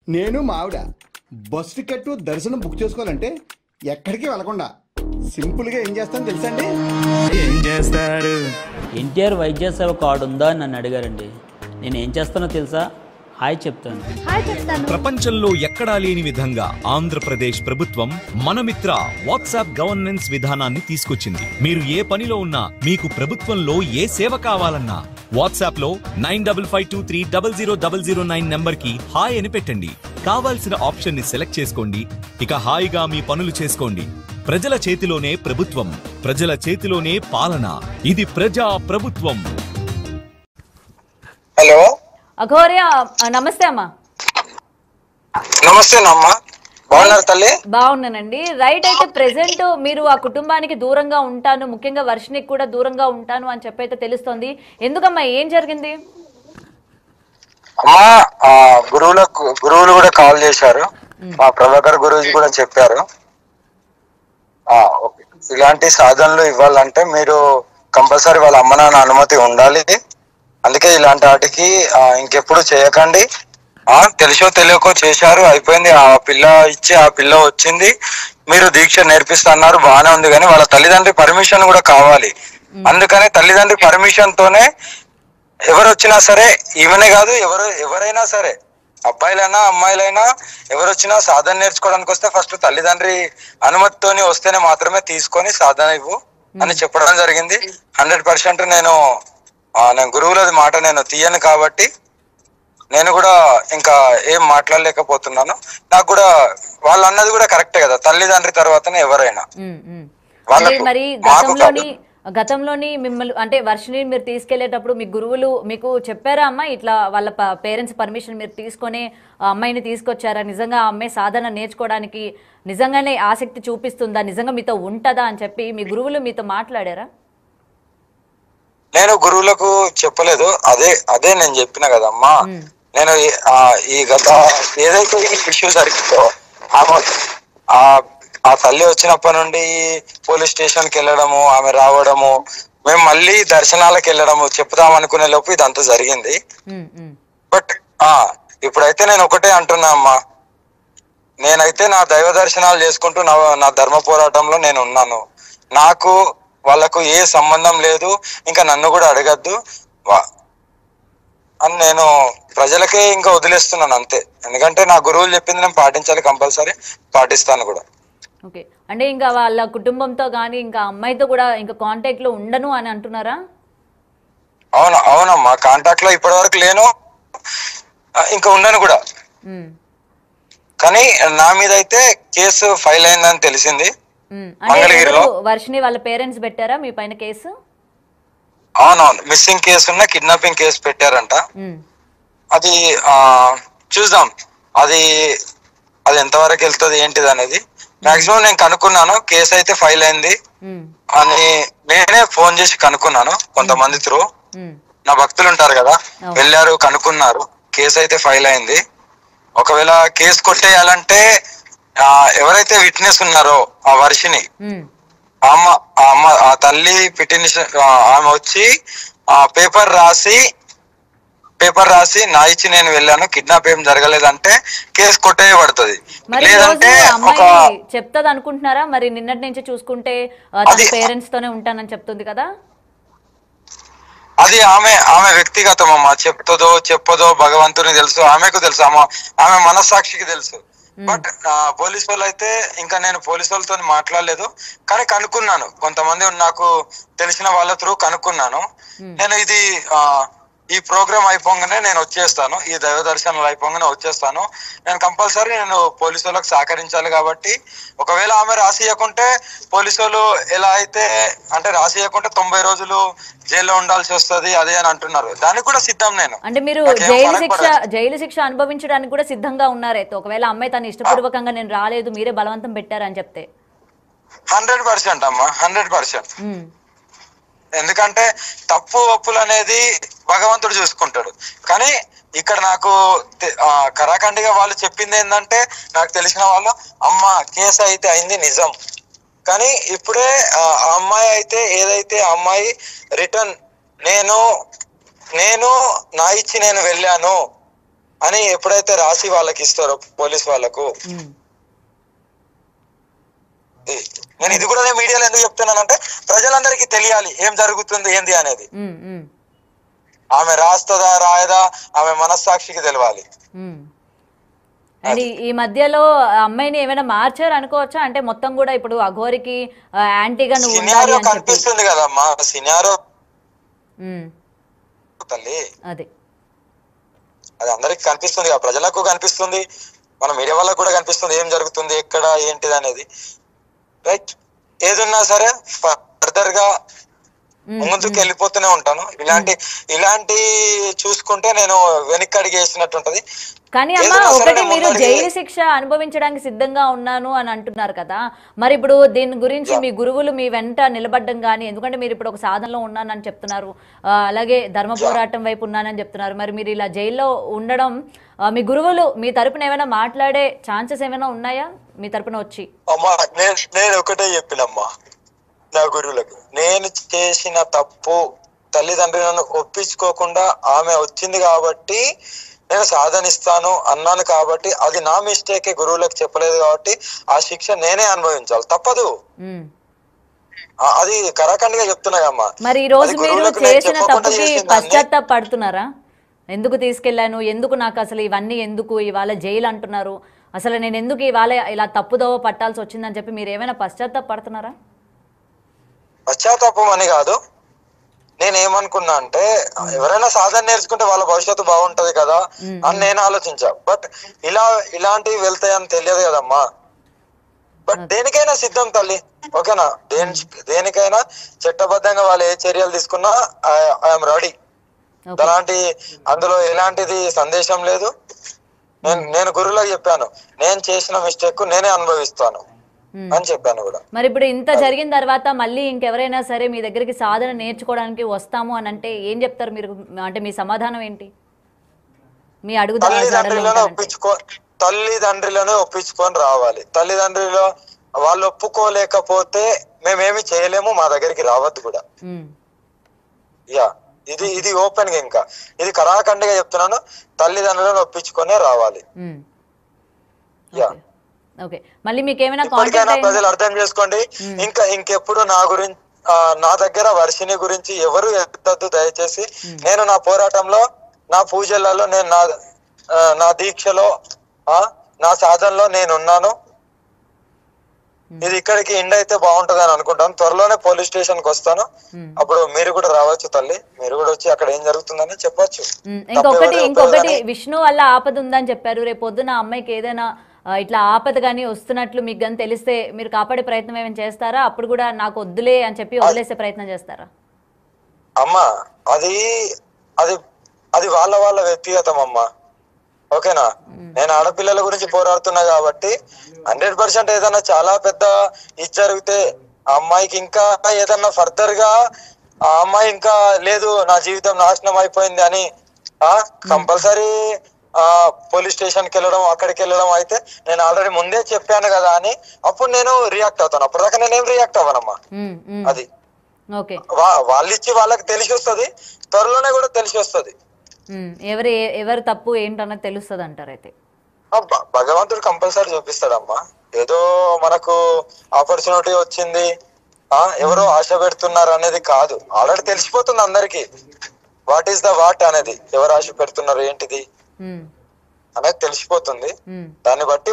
నేను మా ఆవిడ బస్ టికెట్ దర్శనం బుక్ చేసుకోవాలంటే ఎక్కడికి వెళ్ళకుండా సింపుల్గా ఏం చేస్తాను తెలుసా అండి? ఏం చేస్తారు? ఎన్టీఆర్ వైద్య సేవ కార్డు ఉందా అని నన్ను అడిగారండి. నేను ఏం చేస్తానో తెలుసా? హాయ్ చెప్తాను. ప్రపంచంలో ఎక్కడా లేని విధంగా ఆంధ్రప్రదేశ్ ప్రభుత్వం మనమిత్ర వాట్సాప్ గవర్నెన్స్ విధానాన్ని తీసుకొచ్చింది. మీరు ఏ పనిలో ఉన్నా మీకు ప్రభుత్వంలో ఏ సేవ కావాలన్నా వాట్సాప్ లో 9552300009 నెంబర్ కి హాయ్ అని పెట్టండి. కావాల్సిన ఆప్షన్ ని సెలెక్ట్ చేసుకోండి. ఇక హాయిగా మీ పనులు చేసుకోండి. ప్రజల చేతిలోనే ప్రభుత్వం, ప్రజల చేతిలోనే పాలన. ఇది ప్రజా ప్రభుత్వం. హలో అఘోర్య, నమస్తే అమ్మా. నమస్తే అమ్మా, బాగున్నారు తల్లి? బాగున్నానండి. రైట్, అయితే ప్రెసెంట్ మీరు ఆ కుటుంబానికి దూరంగా ఉంటాను, ముఖ్యంగా వర్షినికి కూడా దూరంగా ఉంటాను అని చెప్పైతే తెలుస్తోంది. ఎందుకమ్మా, ఏం జరిగింది? అమ్మా, గురువులు కూడా కాల్ చేశారు. మా ప్రభాకర్ గురువు కూడా చెప్పారు, ఇలాంటి సాధనలు ఇవ్వాలంటే మీరు కంపల్సరీ వాళ్ళ అమ్మ నాన్న అనుమతి ఉండాలి. అందుకే ఇలాంటి వాటికి ఇంకెప్పుడు చేయకండి. తెలుసో తెలియకో చేశారు, అయిపోయింది. ఆ పిల్ల ఇచ్చి ఆ పిల్ల వచ్చింది, మీరు దీక్ష నేర్పిస్తున్నారు, బాగానే ఉంది. కానీ వాళ్ళ తల్లిదండ్రి పర్మిషన్ కూడా కావాలి. అందుకనే తల్లిదండ్రి పర్మిషన్ తోనే ఎవరు వచ్చినా సరే, ఈమెనే కాదు ఎవరైనా సరే, అబ్బాయిలైనా అమ్మాయిలైనా ఎవరు వచ్చినా సాధన నేర్చుకోవడానికి వస్తే ఫస్ట్ తల్లిదండ్రి అనుమతితోని వస్తేనే మాత్రమే తీసుకొని సాధన ఇవ్వు అని చెప్పడం జరిగింది. 100% నేను గురువులది మాట నేను తీయను కాబట్టి నేను కూడా ఇంకా ఏం మాట్లాడలేకపోతున్నాను. నాకు కూడా వాళ్ళు అన్నది కూడా కరెక్టే కదా, తల్లిదండ్రి తర్వాతనే ఎవరైనా. మరి గతంలోని మిమ్మల్ని అంటే వర్షిని మీరు తీసుకెళ్లేటప్పుడు మీ గురువులు మీకు చెప్పారా అమ్మా, ఇట్లా వాళ్ళ పేరెంట్స్ పర్మిషన్ మీరు తీసుకొని అమ్మాయిని తీసుకొచ్చారా? నిజంగా ఆ అమ్మాయి సాధన నేర్చుకోవడానికి నిజంగానే ఆసక్తి చూపిస్తుందా, నిజంగా మీతో ఉంటదా అని చెప్పి మీ గురువులు మీతో మాట్లాడారా? నేను గురువులకు చెప్పలేదు. అదే నేను చెప్పిన కదమ్మా, నేను ఈ గత ఏదైతే ఇష్యూ జరిగిందో ఆ తల్లి వచ్చినప్పటి నుండి పోలీస్ స్టేషన్ కి వెళ్ళడము, ఆమె రావడము, మేము మళ్ళీ దర్శనాలకు వెళ్ళడము చెప్తాం అనుకునే లోపు ఇదంతా జరిగింది. బట్ ఇప్పుడైతే నేను ఒకటే అంటున్నా అమ్మా, నేనైతే నా దైవ దర్శనాలు చేసుకుంటూ నా ధర్మ పోరాటంలో నేను ఉన్నాను. నాకు వాళ్ళకు ఏ సంబంధం లేదు, ఇంకా నన్ను కూడా అడగద్దు అని నేను ప్రజలకే ఇంకా వదిలేస్తున్నాను అంతే. ఎందుకంటే నా గురువులు చెప్పింది నేను పాటించాలి, కంపల్సరీ పాటిస్తాను కూడా. ఓకే, అంటే ఇంకా వాళ్ళ కుటుంబంతో కానీ ఇంకా అమ్మాయితో కూడా ఇంకా కాంటాక్ట్ లో ఉండను అని అంటున్నారా? అవునమ్మా, కాంటాక్ట్ లో ఇప్పటి వరకు లేను, ఇంకా ఉండను కూడా. కానీ నా మీద అయితే కేసు ఫైల్ అయిందని తెలిసింది. మంగళగిరిలో వర్షిని వాళ్ళ పేరెంట్స్ పెట్టారా మీ పైన కేసు? అవునవును, మిస్సింగ్ కేసు ఉన్న కిడ్నాపింగ్ కేసు పెట్టారంట. అది చూద్దాం, అది ఎంతవరకు వెళ్తుంది ఏంటిది అనేది. మాక్సిమం నేను కనుక్కున్నాను, కేసు అయితే ఫైల్ అయింది అని నేనే ఫోన్ చేసి కనుక్కున్నాను. కొంతమంది త్రూ నా భక్తులు ఉంటారు కదా, వెళ్ళారు, కనుక్కున్నారు, కేసు అయితే ఫైల్ అయింది. ఒకవేళ కేసు కొట్టేయాలంటే ఎవరైతే విట్నెస్ ఉన్నారో ఆ వర్షిని ఆ తల్లి పిటిషన్ ఆమె వచ్చి పేపర్ రాసి నా ఇచ్చి నేను వెళ్ళాను, కిడ్నాప్ ఏం జరగలేదంటే కేసు కొట్టేయబడుతుంది. లేదంటే చెప్తాది అనుకుంటున్నారా? మరి నిన్నటి నుంచి చూసుకుంటే పేరెంట్స్ తోనే ఉంటానని చెప్తుంది కదా. అది ఆమె వ్యక్తిగతం అమ్మా, చెప్తుందో చెప్పదో భగవంతుని తెలుసు, ఆమెకు తెలుసు, ఆమె మనస్సాక్షికి తెలుసు. బట్ పోలీస్ వాళ్ళు అయితే ఇంకా నేను పోలీస్ వాళ్ళతో మాట్లాడలేదు, కానీ కనుక్కున్నాను, కొంతమంది నాకు తెలిసిన వాళ్ళ త్రూ కనుక్కున్నాను. నేను ఈ ప్రోగ్రామ్ అయిపోగానే నేను వచ్చేస్తాను, ఈ దైవ దర్శనాలు అయిపోగానే వచ్చేస్తాను. నేను కంపల్సరీ నేను పోలీసు వాళ్ళకి సహకరించాలి కాబట్టి, ఒకవేళ ఆమె రాసియకుంటే పోలీసు వాళ్ళు ఎలా అయితే అంటే రాసియకుంటే 90 రోజులు జైల్లో ఉండాల్సి వస్తుంది అదే అని అంటున్నారు. దానికి కూడా సిద్ధం నేను. అంటే మీరు జైలు శిక్ష అనుభవించడానికి కూడా సిద్ధంగా ఉన్నారైతే, ఒకవేళ అమ్మాయి తను ఇష్టపూర్వకంగా నేను రాలేదు మీరే బలవంతం పెట్టారని చెప్తే? 100% అమ్మా, 100%. ఎందుకంటే తప్పు ఒప్పులు అనేది భగవంతుడు చూసుకుంటాడు. కానీ ఇక్కడ నాకు కరాఖండిగా వాళ్ళు చెప్పింది ఏంటంటే, నాకు తెలిసిన వాళ్ళు, అమ్మ కేసు అయితే అయింది నిజం, కానీ ఇప్పుడే ఆ అమ్మాయి అయితే ఏదైతే అమ్మాయి రిటర్న్ నేను నా ఇచ్చి నేను వెళ్ళాను అని ఎప్పుడైతే రాసి వాళ్ళకి ఇస్తారో పోలీస్ వాళ్ళకు, నేను ఇది కూడా మీడియాలో ఎందుకు చెప్తున్నానంటే ప్రజలందరికీ తెలియాలి ఏం జరుగుతుంది ఏంది అనేది. ఆమె రాస్తుందా రాయదా ఆమె మనస్సాక్షికి తెలియాలి. అండ్ ఈ మధ్యలో అమ్మాయిని ఏమైనా మార్చారు అనుకోవచ్చా? అంటే మొత్తం కూడా ఇప్పుడు అఘోరికి యాంటీగా నువ్వు ఉండాలి అని కనిపిస్తుంది కదమ్మా సినారో తల్లి, అది అందరికి కనిపిస్తుంది కదా, ప్రజలకు కనిపిస్తుంది, మన మీడియా వాళ్ళకు కూడా కనిపిస్తుంది ఏం జరుగుతుంది ఎక్కడ ఏంటిది అనేది. రైట్, ఏదున్నా సరే ఫర్దర్ గా ముందుకు వెళ్ళిపోతూనే ఉంటాను. ఇలాంటి చూసుకుంటే నేను వెనక్కి అడిగి వేసినట్టు ఉంటది. కానీ అమ్మ ఒకటి, మీరు జైలు శిక్ష అనుభవించడానికి సిద్ధంగా ఉన్నాను అని అంటున్నారు కదా, మరి ఇప్పుడు దీని గురించి మీ గురువులు మీ వెంట నిలబడ్డం కానీ, ఎందుకంటే మీరు ఇప్పుడు ఒక సాధనలో ఉన్నానని చెప్తున్నారు, అలాగే ధర్మ పోరాటం వైపు ఉన్నానని చెప్తున్నారు, మరి మీరు ఇలా జైల్లో ఉండడం మీ గురువులు మీ తరపున ఏమైనా మాట్లాడే ఛాన్సెస్ ఏమైనా ఉన్నాయా మీ తరపున వచ్చి? అమ్మా నేను ఒకటే చెప్పినమ్మా నా గురువులకు, నేను చేసిన తప్పు తల్లిదండ్రులను ఒప్పించుకోకుండా ఆమె వచ్చింది కాబట్టి నేను సాధనిస్తాను అన్నాను కాబట్టి అది నా మిస్టేకే, గురువులకు చెప్పలేదు కాబట్టి ఆ శిక్ష నేనే అనుభవించాలి, తప్పదు. అది కరాఖండిగా చెప్తున్నాయమ్మా. మరి ఈ రోజు మీరు చేసిన తప్పుకి పశ్చాత్తాపడుతున్నారా? ఎందుకు తీసుకెళ్లాను, ఎందుకు నాకు అసలు ఇవన్నీ ఎందుకు, ఇవాళ జైలు అంటున్నారు, అసలు నేను ఎందుకు ఇవాళ ఇలా తప్పుదోవ పట్టాల్సి వచ్చిందని చెప్పి మీరు ఏమైనా పశ్చాత్తాపడుతున్నారా? పశ్చాత్తాపం అని కాదు, నేనేమనుకున్నా అంటే ఎవరైనా సాధన నేర్చుకుంటే వాళ్ళ భవిష్యత్తు బాగుంటది కదా అని నేను ఆలోచించా. బట్ ఇలాంటివి వెళ్తాయని తెలియదు కదమ్మా. బట్ దేనికైనా సిద్ధం తల్లి, ఓకేనా, దేనికైనా చట్టబద్ధంగా వాళ్ళు ఏ చర్యలు తీసుకున్నా ఐఎమ్ రెడీ. అందులో ఎలాంటిది సందేశం లేదు. నేను గురువులకు చెప్పాను, నేను చేసిన మిస్టేక్ నేనే అనుభవిస్తాను అని చెప్పాను కూడా. మరి ఇప్పుడు ఇంత జరిగిన తర్వాత మళ్ళీ ఇంకెవరైనా సరే మీ దగ్గరికి సాధన నేర్చుకోవడానికి వస్తాము అని అంటే ఏం చెప్తారు మీరు? అంటే మీ సమాధానం ఏంటి? మీ తల్లిదండ్రులను ఒప్పించుకొని రావాలి. తల్లిదండ్రులు వాళ్ళు ఒప్పుకోలేకపోతే మేమేమి చేయలేము, మా దగ్గరికి రావద్దు కూడా. యా, ఇది ఓపెన్ గా, ఇంకా ఇది కరాఖండిగా చెప్తున్నాను, తల్లిదండ్రులను ఒప్పించుకొనే రావాలి. యా, మళ్ళీ మీకు ఏమైనా ప్రజలు అర్థం చేసుకోండి. ఇంకెప్పుడు నా దగ్గర వర్షిని గురించి ఎవరు ఎత్తద్దు దయచేసి. నేను నా పోరాటంలో, నా పూజలలో, నేను నా దీక్షలో, నా సాధనలో నేనున్నాను. ఇది ఇక్కడికి ఎండ్ అయితే బాగుంటది అని అనుకుంటాను. త్వరలోనే పోలీస్ స్టేషన్ కి వస్తాను, అప్పుడు మీరు కూడా రావచ్చు తల్లి, మీరు కూడా వచ్చి అక్కడ ఏం జరుగుతుందని చెప్పొచ్చు. ఇంకొకటి విష్ణు వల్ల ఆపద ఉందని చెప్పారు. రేపు పొద్దున అమ్మాయికి ఏదైనా ఇట్లా ఆపద గానీ వస్తున్నట్లు మీకు కానీ తెలిస్తే మీరు కాపాడే ప్రయత్నం ఏమైనా చేస్తారా? అప్పుడు కూడా నాకు వద్దులే అని చెప్పి వదిలేసే ప్రయత్నం చేస్తారా? అమ్మా అది వాళ్ళ వ్యక్తిగతం అమ్మా, ఓకేనా. నేను ఆడపిల్లల గురించి పోరాడుతున్నా కాబట్టి 100% ఏదన్నా చాలా పెద్ద ఇది జరిగితే ఆ అమ్మాయికి ఇంకా ఏదన్నా ఫర్దర్ గా ఆ అమ్మాయి ఇంకా లేదు నా జీవితం నాశనం అయిపోయింది అని కంపల్సరీ పోలీస్ స్టేషన్ కి వెళ్ళడం, అక్కడికి వెళ్ళడం అయితే నేను ఆల్రెడీ ముందే చెప్పాను కదా అని అప్పుడు నేను రియాక్ట్ అవుతాను. అప్పటిదాకా నేనేం రియాక్ట్ అవ్వనమ్మా. అది వాళ్ళిచ్చి వాళ్ళకి తెలిసి వస్తుంది, త్వరలోనే కూడా తెలిసి వస్తుంది ఎవరు తప్పు ఏంటన్నది తెలుస్తుంది అంటారు. అయితే భగవంతుడు కంపల్సరీ చూపిస్తాడమ్మా. ఏదో మనకు ఆపర్చునిటీ వచ్చింది, ఎవరో ఆశ పెడుతున్నారు అనేది కాదు, ఆల్రెడీ తెలిసిపోతుంది అందరికి వాట్ ఈస్ ద వాట్ అనేది, ఎవరు ఆశ పెడుతున్నారు ఏంటిది అనేది తెలిసిపోతుంది. దాన్ని బట్టి